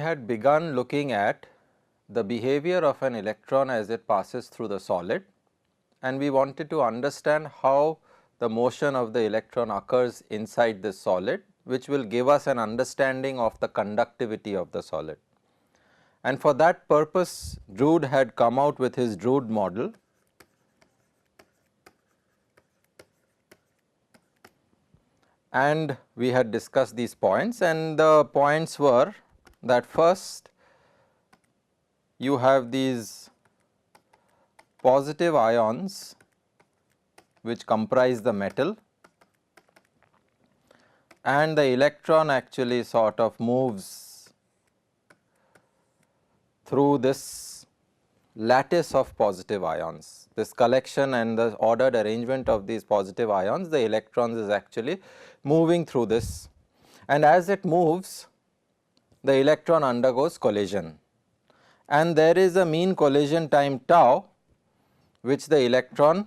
had begun looking at the behavior of an electron as it passes through the solid, and we wanted to understand how the motion of the electron occurs inside this solid, which will give us an understanding of the conductivity of the solid. And for that purpose, Drude had come out with his Drude model, and we had discussed these points, and the points were that first you have these positive ions which comprise the metal, and the electron actually sort of moves through this lattice of positive ions. This collection and the ordered arrangement of these positive ions, the electrons is actually moving through this, and as it moves, the electron undergoes collision, and there is a mean collision time tau, which the electron,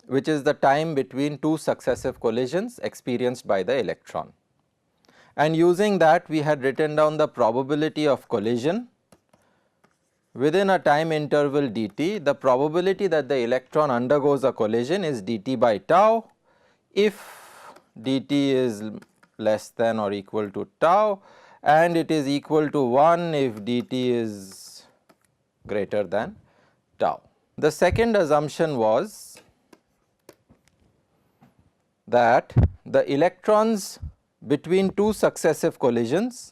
which is the time between two successive collisions experienced by the electron. And using that, we had written down the probability of collision within a time interval dt. The probability that the electron undergoes a collision is dt by tau. If dt is less than or equal to tau, and it is equal to 1 if dt is greater than tau. The second assumption was that the electrons between two successive collisions,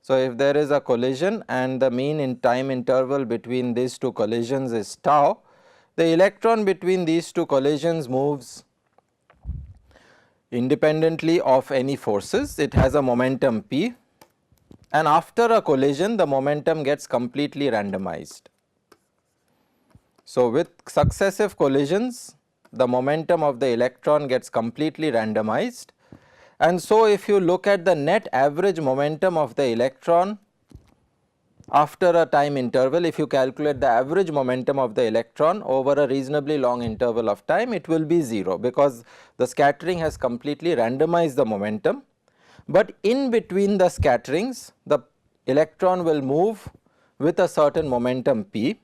so if there is a collision and the mean in time interval between these two collisions is tau, the electron between these two collisions moves independently of any forces. It has a momentum p, and after a collision the momentum gets completely randomized. So, with successive collisions the momentum of the electron gets completely randomized, and so if you look at the net average momentum of the electron after a time interval, if you calculate the average momentum of the electron over a reasonably long interval of time, it will be 0, because the scattering has completely randomized the momentum. But in between the scatterings, the electron will move with a certain momentum p,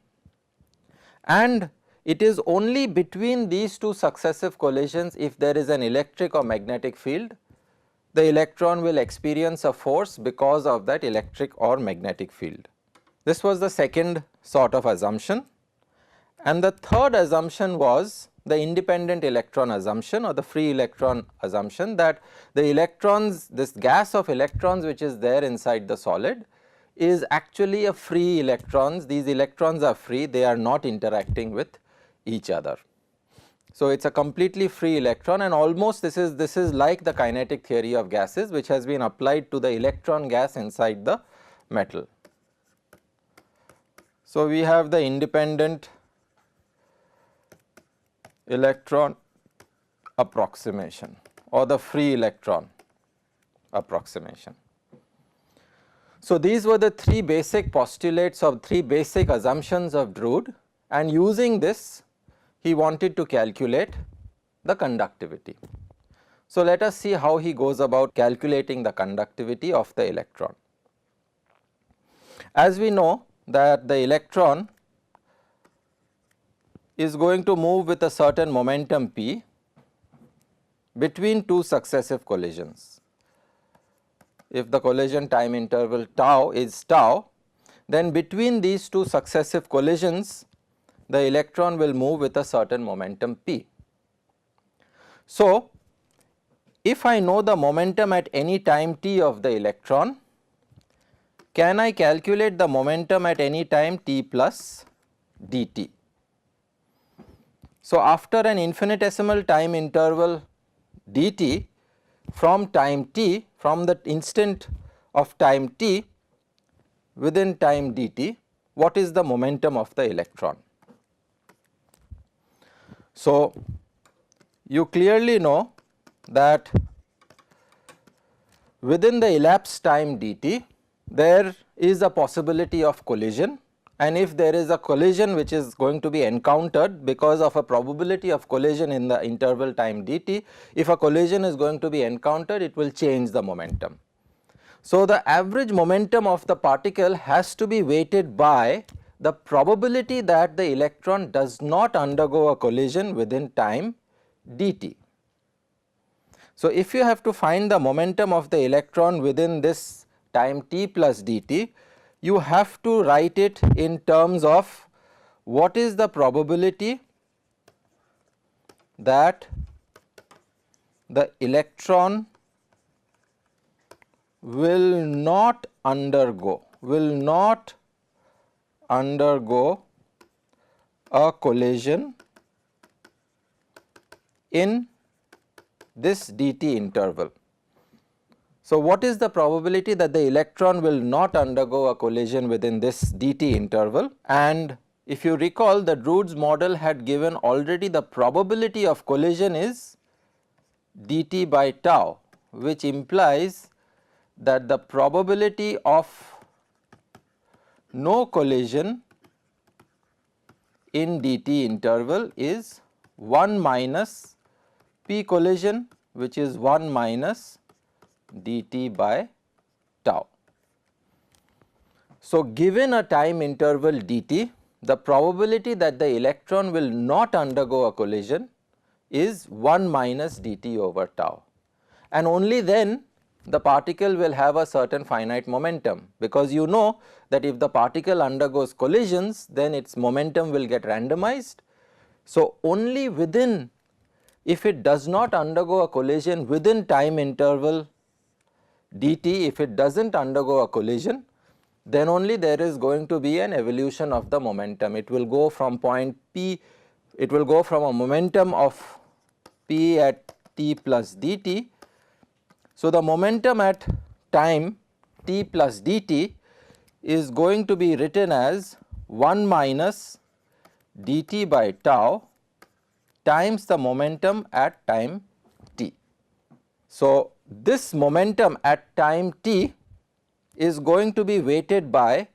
and it is only between these two successive collisions, if there is an electric or magnetic field, the electron will experience a force because of that electric or magnetic field. This was the second sort of assumption, and the third assumption was the independent electron assumption or the free electron assumption, that the electrons, this gas of electrons which is there inside the solid, is actually a free electrons. These electrons are free, they are not interacting with each other. So, it is a completely free electron, and almost this is like the kinetic theory of gases, which has been applied to the electron gas inside the metal. So, we have the independent electron approximation or the free electron approximation. So, these were the three basic postulates or three basic assumptions of Drude, and using this he wanted to calculate the conductivity. So, let us see how he goes about calculating the conductivity of the electron. As we know that the electron is going to move with a certain momentum p between two successive collisions. If the collision time interval tau is tau, then between these two successive collisions the electron will move with a certain momentum p. So, if I know the momentum at any time t of the electron, can I calculate the momentum at any time t plus dt? So, after an infinitesimal time interval dt, from time t, from the instant of time t within time dt, what is the momentum of the electron? So, you clearly know that within the elapsed time dt there is a possibility of collision, and if there is a collision which is going to be encountered because of a probability of collision in the interval time dt, if a collision is going to be encountered, it will change the momentum. So, the average momentum of the particle has to be weighted by the probability that the electron does not undergo a collision within time dt. So, if you have to find the momentum of the electron within this time t plus dt, you have to write it in terms of what is the probability that the electron will not undergo a collision in this dt interval. So, what is the probability that the electron will not undergo a collision within this dt interval? And if you recall, the Drude's model had given already the probability of collision is dt by tau, which implies that the probability of no collision in dt interval is 1 minus p collision, which is 1 minus dt by tau. So, given a time interval dt, the probability that the electron will not undergo a collision is 1 minus dt over tau, and only then the particle will have a certain finite momentum, because you know that if the particle undergoes collisions, then its momentum will get randomized. So, only within, if it does not undergo a collision within time interval dt, if it does not undergo a collision, then only there is going to be an evolution of the momentum. It will go from point p, it will go from a momentum of p at t plus dt. So, the momentum at time t plus dt is going to be written as 1 minus dt by tau times the momentum at time t. So, this momentum at time t is going to be weighted by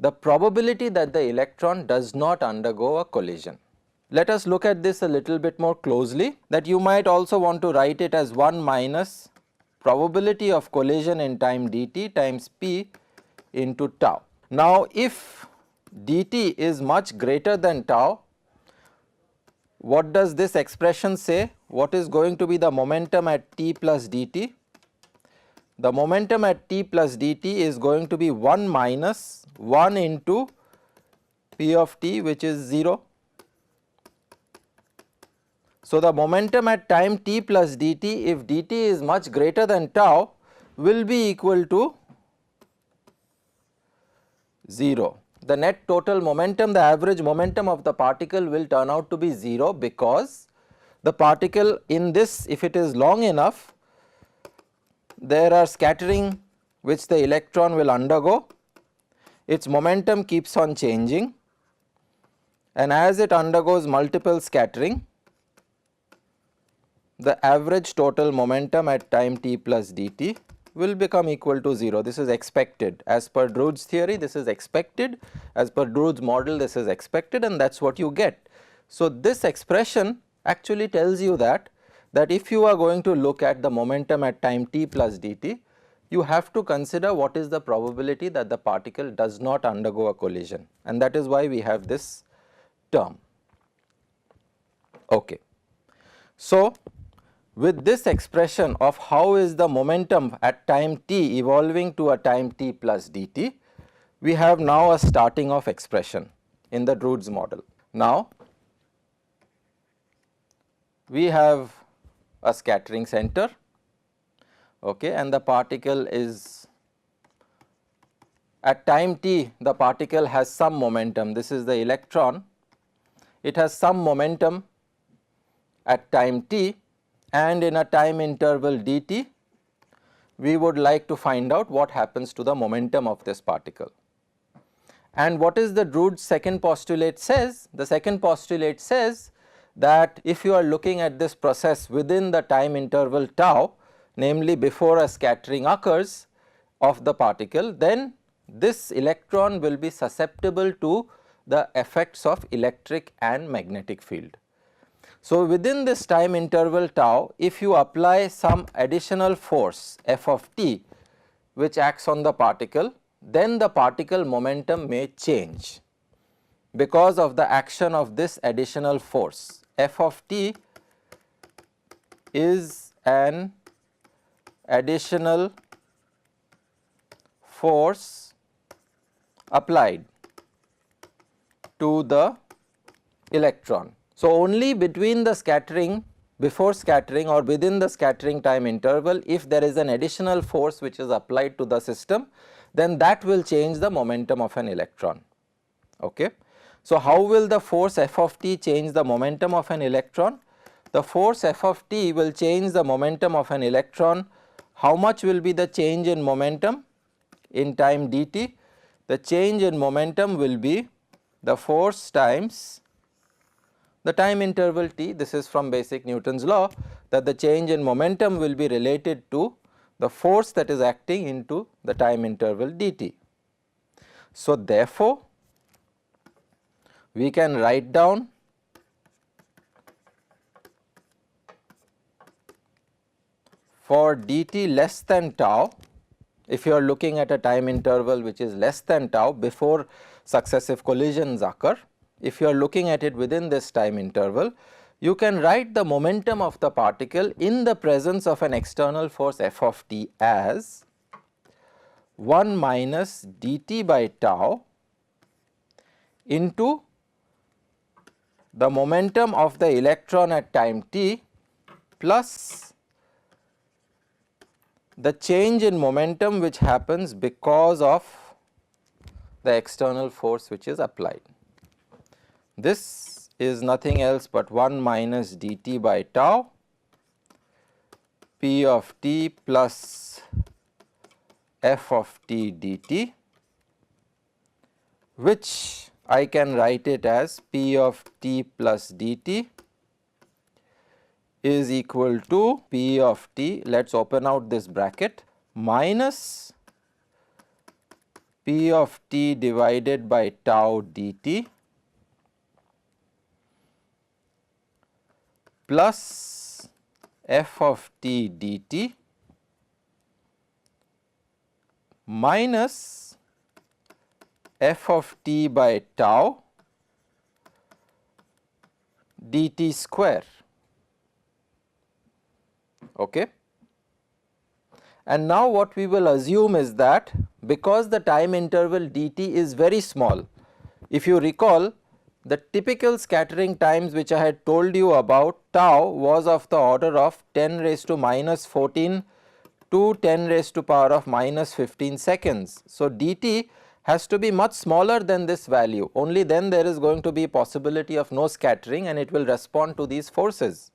the probability that the electron does not undergo a collision. Let us look at this a little bit more closely, that you might also want to write it as 1 minus probability of collision in time dt times p into tau. Now, if dt is much greater than tau, what does this expression say? What is going to be the momentum at t plus dt? The momentum at t plus dt is going to be 1 minus 1 into p of t, which is 0. So, the momentum at time t plus dt, if dt is much greater than tau, will be equal to 0. The net total momentum, the average momentum of the particle will turn out to be 0, because the particle in this, if it is long enough, there are scattering which the electron will undergo, its momentum keeps on changing, and as it undergoes multiple scattering, the average total momentum at time t plus dt will become equal to 0. This is expected as per Drude's theory, this is expected, as per Drude's model this is expected, and that is what you get. So, this expression actually tells you that if you are going to look at the momentum at time t plus dt, you have to consider what is the probability that the particle does not undergo a collision, and that is why we have this term. Okay. So, with this expression of how is the momentum at time t evolving to a time t plus dt, we have now a starting of expression in the Drude's model. Now, we have a scattering center, okay, and the particle is at time t, the particle has some momentum. This is the electron, it has some momentum at time t, and in a time interval dt, we would like to find out what happens to the momentum of this particle. And what is the Drude's second postulate says? The second postulate says that if you are looking at this process within the time interval tau, namely before a scattering occurs of the particle, then this electron will be susceptible to the effects of electric and magnetic field. So, within this time interval tau, if you apply some additional force f of t which acts on the particle, then the particle momentum may change because of the action of this additional force. F of t is an additional force applied to the electron. So, only between the scattering, before scattering or within the scattering time interval, if there is an additional force which is applied to the system, then that will change the momentum of an electron. Okay. So, how will the force F of t change the momentum of an electron? The force F of t will change the momentum of an electron. How much will be the change in momentum in time dt? The change in momentum will be the force times the time interval t. This is from basic Newton's law, that the change in momentum will be related to the force that is acting into the time interval dt. So, therefore, we can write down for dt less than tau, if you are looking at a time interval which is less than tau before successive collisions occur, if you are looking at it within this time interval, you can write the momentum of the particle in the presence of an external force F of t as 1 minus dt by tau into the momentum of the electron at time t plus the change in momentum which happens because of the external force which is applied. This is nothing else but 1 minus dt by tau p of t plus f of t dt, which I can write it as p of t plus dt is equal to p of t, let us open out this bracket, minus p of t divided by tau dt plus f of t dt minus f of t by tau dt square. Okay. And now what we will assume is that because the time interval dt is very small, if you recall, the typical scattering times which I had told you about, tau was of the order of 10 raised to minus 14 to 10 raised to power of minus 15 seconds. So, dt has to be much smaller than this value, only then there is going to be possibility of no scattering and it will respond to these forces.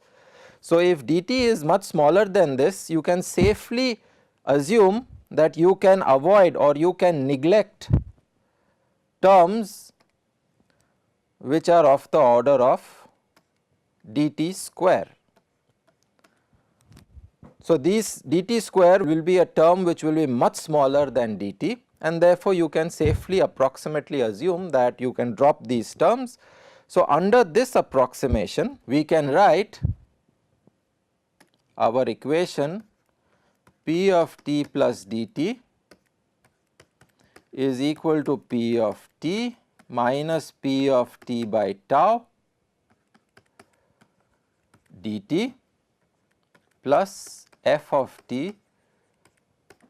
So, if dt is much smaller than this, you can safely assume that you can avoid or you can neglect terms which are of the order of dt square. So, this dt square will be a term which will be much smaller than dt, and therefore, you can safely approximately assume that you can drop these terms. So, under this approximation, we can write our equation p of t plus dt is equal to p of t minus p of t by tau dt plus f of t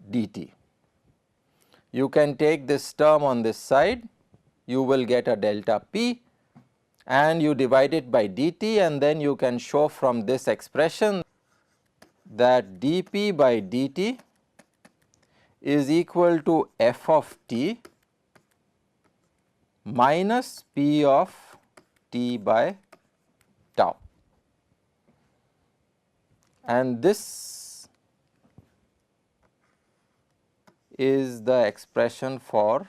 dt. You can take this term on this side, you will get a delta p and you divide it by dt, and then you can show from this expression that dp by dt is equal to f of t minus p of t by tau, and this is the expression for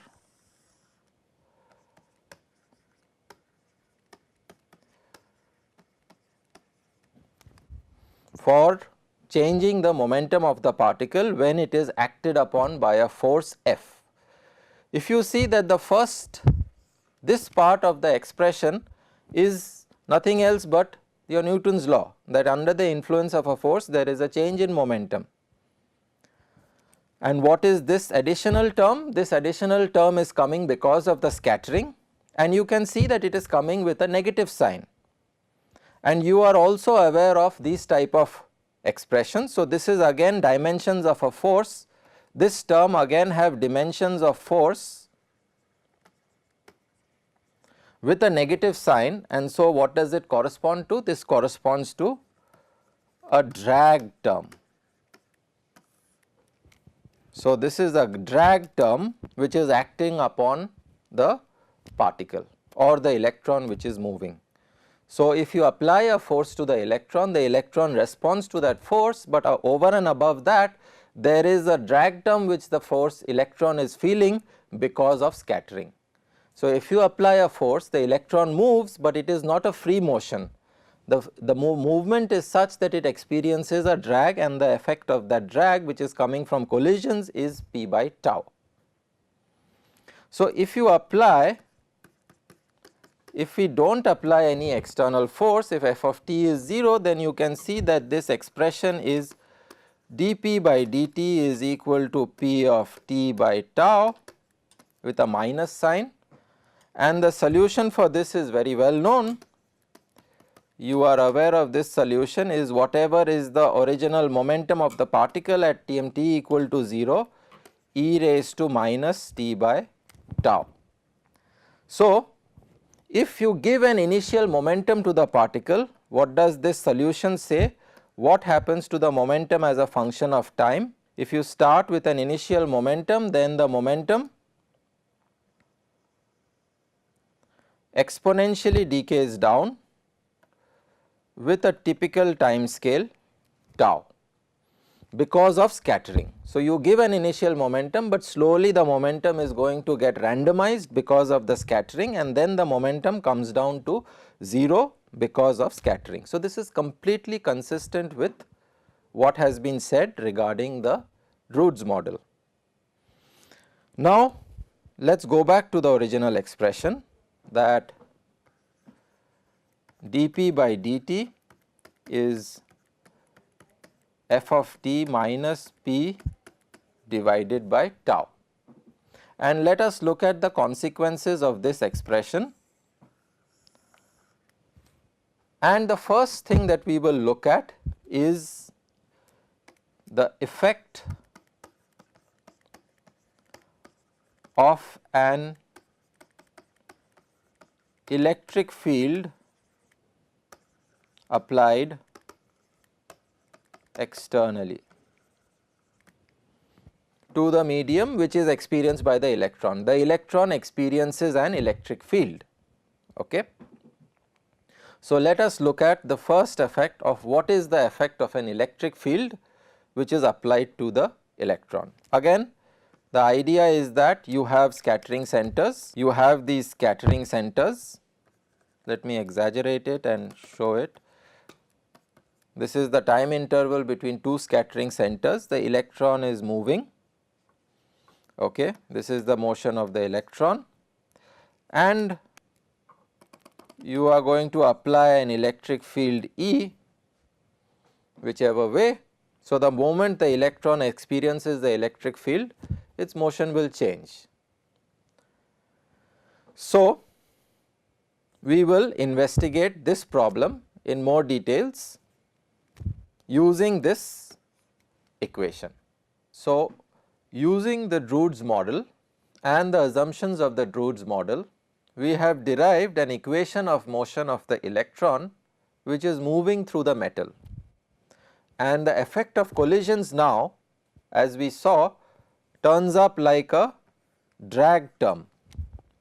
changing the momentum of the particle when it is acted upon by a force F. If you see that this part of the expression is nothing else but your Newton's law, that under the influence of a force there is a change in momentum. And what is this additional term? This additional term is coming because of the scattering, and you can see that it is coming with a negative sign. And you are also aware of these type of expressions. So, this is again dimensions of a force. This term again have dimensions of force with a negative sign, and so what does it correspond to? This corresponds to a drag term. So, this is a drag term which is acting upon the particle or the electron which is moving. So, if you apply a force to the electron responds to that force, but over and above that there is a drag term which the force electron is feeling because of scattering. So, if you apply a force, the electron moves, but it is not a free motion. The movement is such that it experiences a drag, and the effect of that drag which is coming from collisions is p by tau. So, if we do not apply any external force, if f of t is 0, then you can see that this expression is dp by dt is equal to p of t by tau with a minus sign, and the solution for this is very well known. You are aware of this solution is whatever is the original momentum of the particle at t equal to 0, e raised to minus t by tau. So, if you give an initial momentum to the particle, what does this solution say? What happens to the momentum as a function of time? If you start with an initial momentum, then the momentum exponentially decays down with a typical time scale tau because of scattering. So, you give an initial momentum, but slowly the momentum is going to get randomized because of the scattering, and then the momentum comes down to 0 because of scattering. So, this is completely consistent with what has been said regarding the Drude's model. Now, let us go back to the original expression, that dp by dt is f of t minus p divided by tau. And let us look at the consequences of this expression. And the first thing that we will look at is the effect of an electric field applied externally to the medium which is experienced by the electron. The electron experiences an electric field. Okay. So, let us look at the first effect of what is the effect of an electric field which is applied to the electron. Again, the idea is that you have scattering centers, you have these scattering centers. Let me exaggerate it and show it. This is the time interval between two scattering centers. The electron is moving. Okay. This is the motion of the electron, and you are going to apply an electric field E whichever way. So, the moment the electron experiences the electric field, its motion will change. So, we will investigate this problem in more details using this equation. So, using the Drude's model and the assumptions of the Drude's model, we have derived an equation of motion of the electron which is moving through the metal, and the effect of collisions now, as we saw, turns up like a drag term.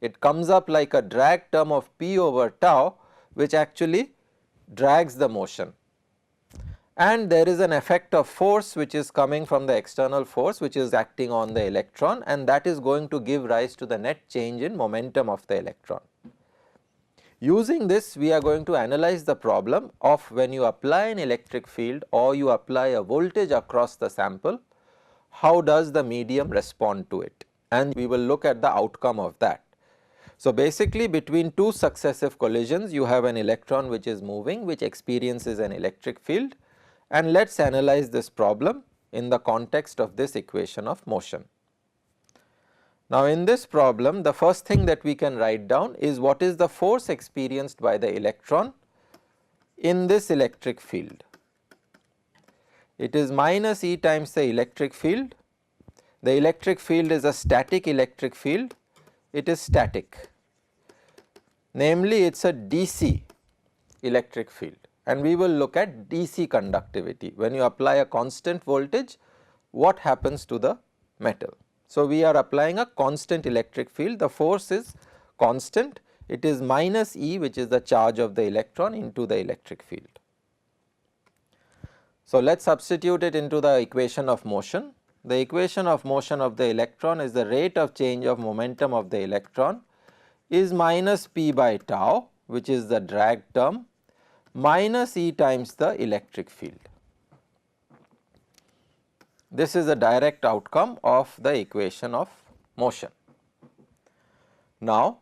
It comes up like a drag term of p over tau, which actually drags the motion, and there is an effect of force which is coming from the external force which is acting on the electron, and that is going to give rise to the net change in momentum of the electron. Using this, we are going to analyze the problem of when you apply an electric field or you apply a voltage across the sample, how does the medium respond to it, and we will look at the outcome of that. So, basically between two successive collisions, you have an electron which is moving, which experiences an electric field, and let us analyze this problem in the context of this equation of motion. Now, in this problem, the first thing that we can write down is what is the force experienced by the electron in this electric field. It is minus E times the electric field. The electric field is a static electric field. It is static, namely it is a DC electric field, and we will look at DC conductivity. When you apply a constant voltage, what happens to the metal? So, we are applying a constant electric field, the force is constant, it is minus E, which is the charge of the electron, into the electric field. So, let us substitute it into the equation of motion. The equation of motion of the electron is the rate of change of momentum of the electron is minus p by tau, which is the drag term, minus E times the electric field. This is a direct outcome of the equation of motion. Now,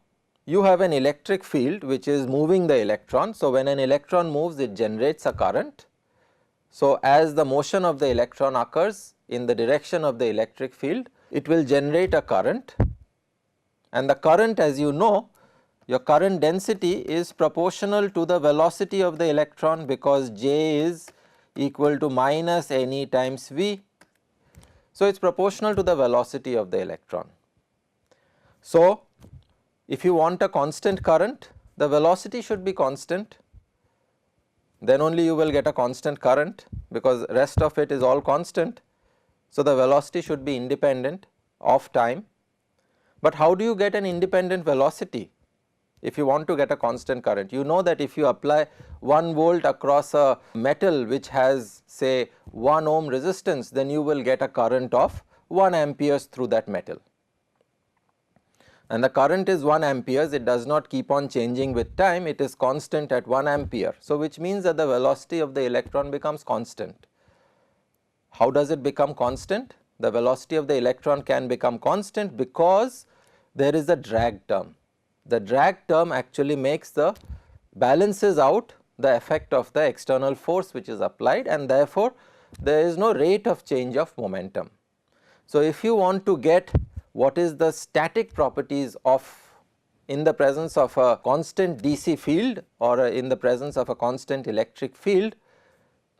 you have an electric field which is moving the electron. So, when an electron moves, it generates a current. So, as the motion of the electron occurs in the direction of the electric field, it will generate a current, and the current, as you know, your current density is proportional to the velocity of the electron, because J is equal to minus NE times V. So, it is proportional to the velocity of the electron. So, if you want a constant current, the velocity should be constant, then only you will get a constant current, because rest of it is all constant. So, the velocity should be independent of time. But how do you get an independent velocity if you want to get a constant current? You know that if you apply 1 volt across a metal which has, say, 1 ohm resistance, then you will get a current of 1 amperes through that metal. And the current is 1 amperes, it does not keep on changing with time, it is constant at 1 ampere. So, which means that the velocity of the electron becomes constant. How does it become constant? The velocity of the electron can become constant because there is a drag term. The drag term actually balances out the effect of the external force which is applied, and therefore, there is no rate of change of momentum. So, if you want to get what is the static properties of in the presence of a constant DC field or in the presence of a constant electric field,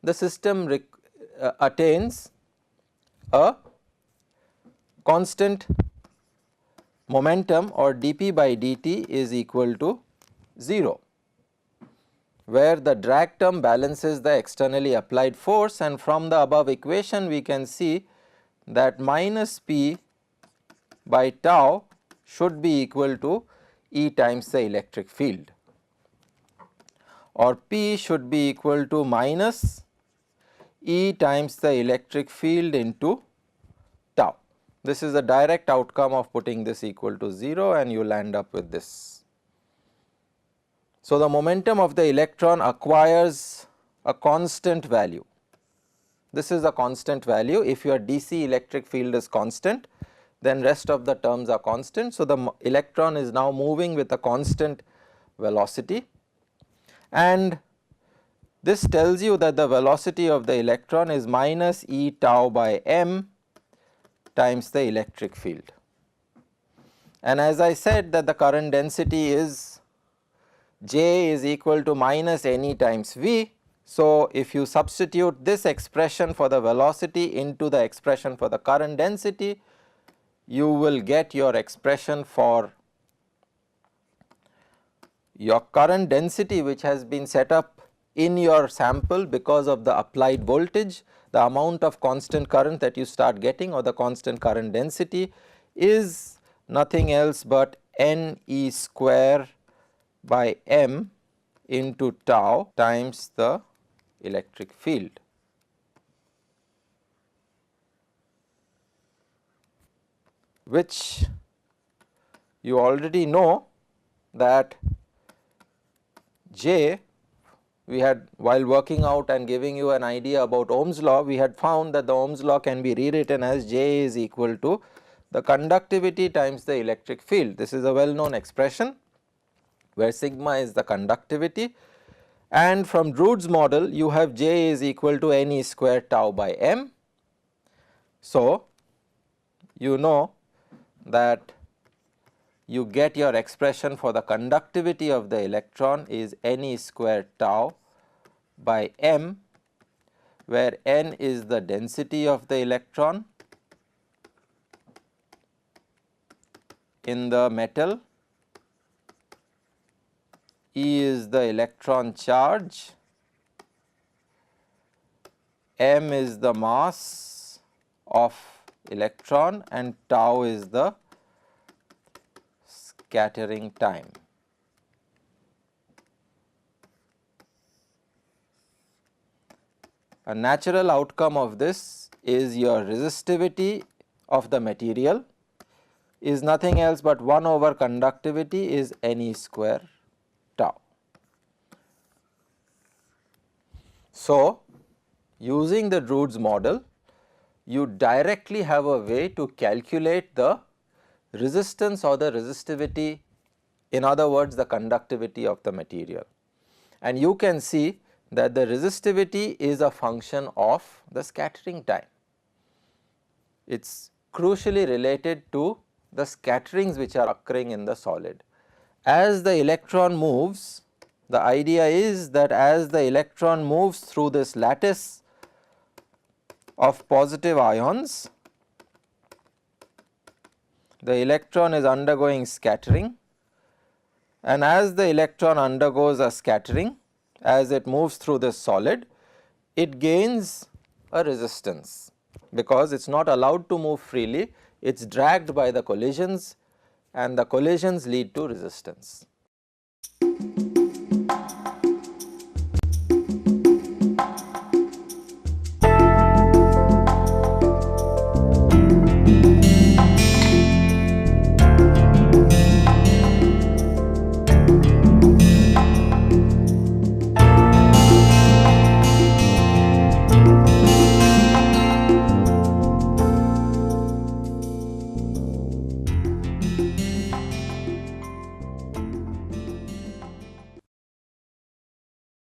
the system attains a constant momentum, or dP by dt is equal to 0, where the drag term balances the externally applied force, and from the above equation we can see that minus P by tau should be equal to E times the electric field, or P should be equal to minus E times the electric field into tau. This is a direct outcome of putting this equal to 0, and you will end up with this. So, the momentum of the electron acquires a constant value. This is a constant value. If your DC electric field is constant, then rest of the terms are constant. So, the electron is now moving with a constant velocity, and this tells you that the velocity of the electron is minus E tau by m times the electric field. And as I said that the current density is J is equal to minus NE times V. So, if you substitute this expression for the velocity into the expression for the current density, you will get your expression for your current density which has been set up in your sample because of the applied voltage. The amount of constant current that you start getting, or the constant current density, is nothing else but NE square by m into tau times the electric field. Which you already know that J, we had, while working out and giving you an idea about Ohm's law, we had found that the Ohm's law can be rewritten as J is equal to the conductivity times the electric field. This is a well known expression where sigma is the conductivity, and from Drude's model you have J is equal to NE square tau by m, So, you know that you get your expression for the conductivity of the electron is Ne square tau by m, where n is the density of the electron in the metal, E is the electron charge, m is the mass of electron, and tau is the scattering time. A natural outcome of this is your resistivity of the material is nothing else but 1 over conductivity is Ne square tau. So, using the Drude's model, you directly have a way to calculate the resistance or the resistivity, in other words the conductivity of the material. And you can see that the resistivity is a function of the scattering time. It is crucially related to the scatterings which are occurring in the solid. As the electron moves, the idea is that as the electron moves through this lattice of positive ions, the electron is undergoing scattering, and as the electron undergoes a scattering, as it moves through this solid, it gains a resistance, because it is not allowed to move freely, it is dragged by the collisions, and the collisions lead to resistance.